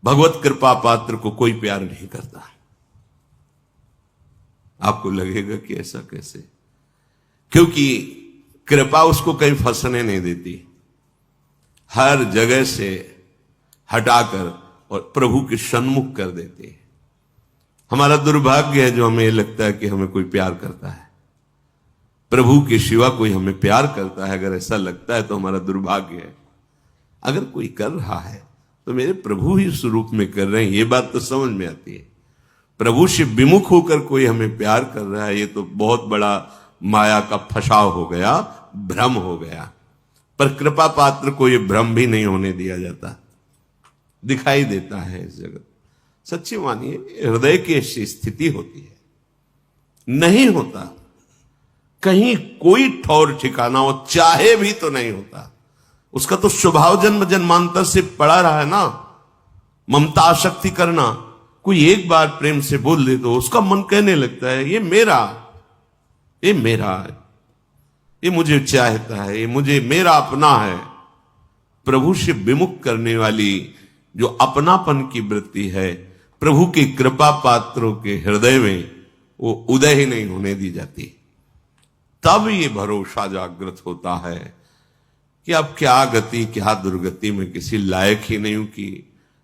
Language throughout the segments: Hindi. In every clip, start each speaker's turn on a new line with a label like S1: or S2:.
S1: भगवत कृपा पात्र को कोई प्यार नहीं करता। आपको लगेगा कि ऐसा कैसे? क्योंकि कृपा उसको कहीं फंसने नहीं देती, हर जगह से हटाकर और प्रभु के सन्मुख कर देती है। हमारा दुर्भाग्य है जो हमें लगता है कि हमें कोई प्यार करता है, प्रभु के सिवा कोई हमें प्यार करता है। अगर ऐसा लगता है तो हमारा दुर्भाग्य है। अगर कोई कर रहा है तो मेरे प्रभु ही स्वरूप में कर रहे हैं, ये बात तो समझ में आती है। प्रभु से विमुख होकर कोई हमें प्यार कर रहा है, ये तो बहुत बड़ा माया का फसाव हो गया, भ्रम हो गया। पर कृपा पात्र को यह भ्रम भी नहीं होने दिया जाता, दिखाई देता है इस जगत। सच्ची मानिए, हृदय की ऐसी स्थिति होती है, नहीं होता कहीं कोई ठौर ठिकाना हो, चाहे भी तो नहीं होता। उसका तो स्वभाव जन्म जन्मांतर से पड़ा रहा है ना, ममता आसक्ति करना। कोई एक बार प्रेम से बोल दे तो उसका मन कहने लगता है ये मेरा, ये मेरा है, ये मुझे चाहता है, ये मुझे मेरा अपना है। प्रभु से विमुख करने वाली जो अपनापन की वृत्ति है, प्रभु की कृपा पात्रों के हृदय में वो उदय ही नहीं होने दी जाती। तब ये भरोसा जागृत होता है कि अब क्या गति क्या दुर्गति, में किसी लायक ही नहीं हूं कि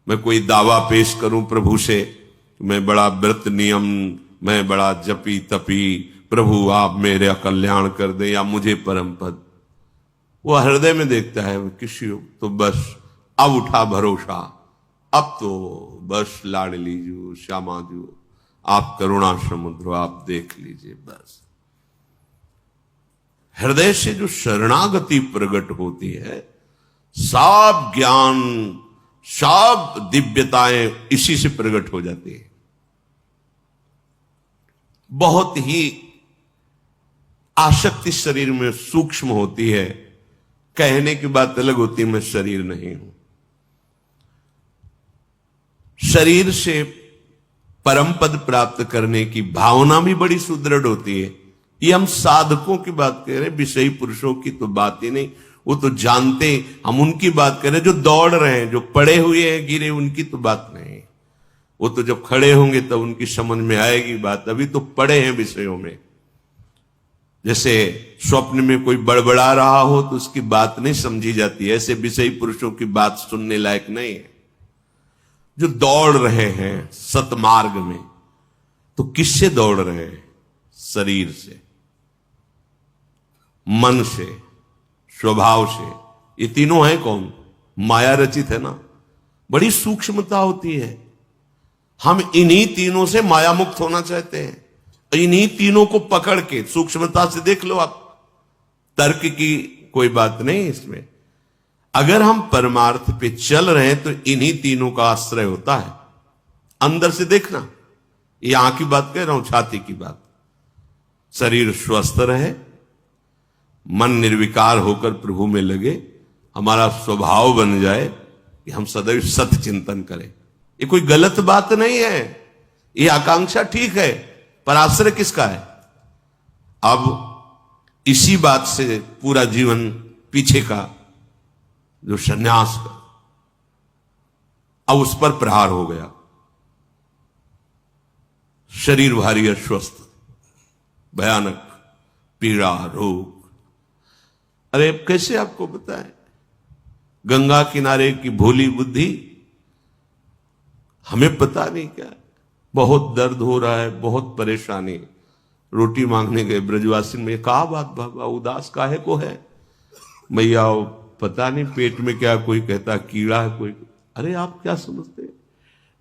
S1: मैं कोई दावा पेश करूं प्रभु से, मैं बड़ा व्रत नियम, मैं बड़ा जपी तपी, प्रभु आप मेरा कल्याण कर दे या मुझे परम पद। वो हृदय में देखता है किसी तो बस अब उठा भरोसा, अब तो बस लाड़ लीजिए श्यामा जी, आप करुणा समुद्र आप देख लीजिए। बस हृदय से जो शरणागति प्रकट होती है, सब ज्ञान सब दिव्यताएं इसी से प्रकट हो जाती है। बहुत ही आसक्ति शरीर में सूक्ष्म होती है, कहने की बात अलग होती है, मैं शरीर नहीं हूं। शरीर से परम पद प्राप्त करने की भावना भी बड़ी सुदृढ़ होती है। ये हम साधकों की बात कह रहे हैं, विषयी पुरुषों की तो बात ही नहीं, वो तो जानते, हम उनकी बात कर रहे हैं जो दौड़ रहे हैं, जो पड़े हुए हैं गिरे, उनकी तो बात नहीं। वो तो जब खड़े होंगे तब उनकी समझ में आएगी बात, अभी तो पड़े हैं विषयों में। जैसे स्वप्न में कोई बड़बड़ा रहा हो तो उसकी बात नहीं समझी जाती, ऐसे विषयी पुरुषों की बात सुनने लायक नहीं है। जो दौड़ रहे हैं सतमार्ग में, तो किससे दौड़ रहे हैं? शरीर से, मन से, स्वभाव से। ये तीनों हैं कौन? माया रचित है ना। बड़ी सूक्ष्मता होती है। हम इन्हीं तीनों से माया मुक्त होना चाहते हैं, इन्हीं तीनों को पकड़ के सूक्ष्मता से देख लो आप। तर्क की कोई बात नहीं इसमें। अगर हम परमार्थ पे चल रहे हैं तो इन्हीं तीनों का आश्रय होता है। अंदर से देखना, ये आंख की बात कह रहा हूं, छाती की बात। शरीर स्वस्थ रहे, मन निर्विकार होकर प्रभु में लगे, हमारा स्वभाव बन जाए कि हम सदैव सत्य चिंतन करें। ये कोई गलत बात नहीं है, ये आकांक्षा ठीक है, पर आश्रय किसका है? अब इसी बात से पूरा जीवन पीछे का जो संन्यास का, अब उस पर प्रहार हो गया। शरीर भारी अस्वस्थ, भयानक पीड़ा, रोग। अरे कैसे आपको बताएं? गंगा किनारे की भोली बुद्धि, हमें पता नहीं क्या, बहुत दर्द हो रहा है, बहुत परेशानी। रोटी मांगने गए ब्रजवासी में, कहा बात बाबा उदास काहे को है? मैया पता नहीं पेट में क्या, कोई कहता कीड़ा है, कोई। अरे आप क्या समझते?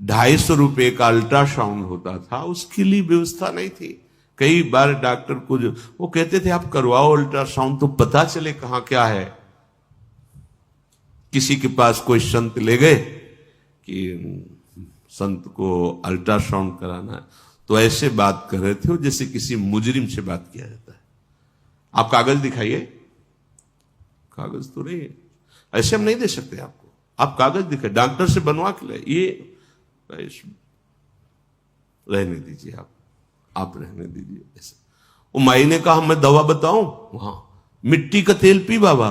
S1: 250 रुपए का अल्ट्रासाउंड होता था, उसके लिए व्यवस्था नहीं थी। कई बार डॉक्टर को जो वो कहते थे आप करवाओ अल्ट्रासाउंड तो पता चले कहां क्या है। किसी के पास कोई संत ले गए कि संत को अल्ट्रासाउंड कराना है, तो ऐसे बात कर रहे थे जैसे किसी मुजरिम से बात किया जाता है। आप कागज दिखाइए, कागज तो नहीं है, ऐसे हम नहीं दे सकते आपको, आप कागज दिखाइए, डॉक्टर से बनवा के ले। ये रहने दीजिए, आप रहने दीजिए। ऐसे वो माई ने कहा मैं दवा बताऊं, वहां मिट्टी का तेल पी बाबा।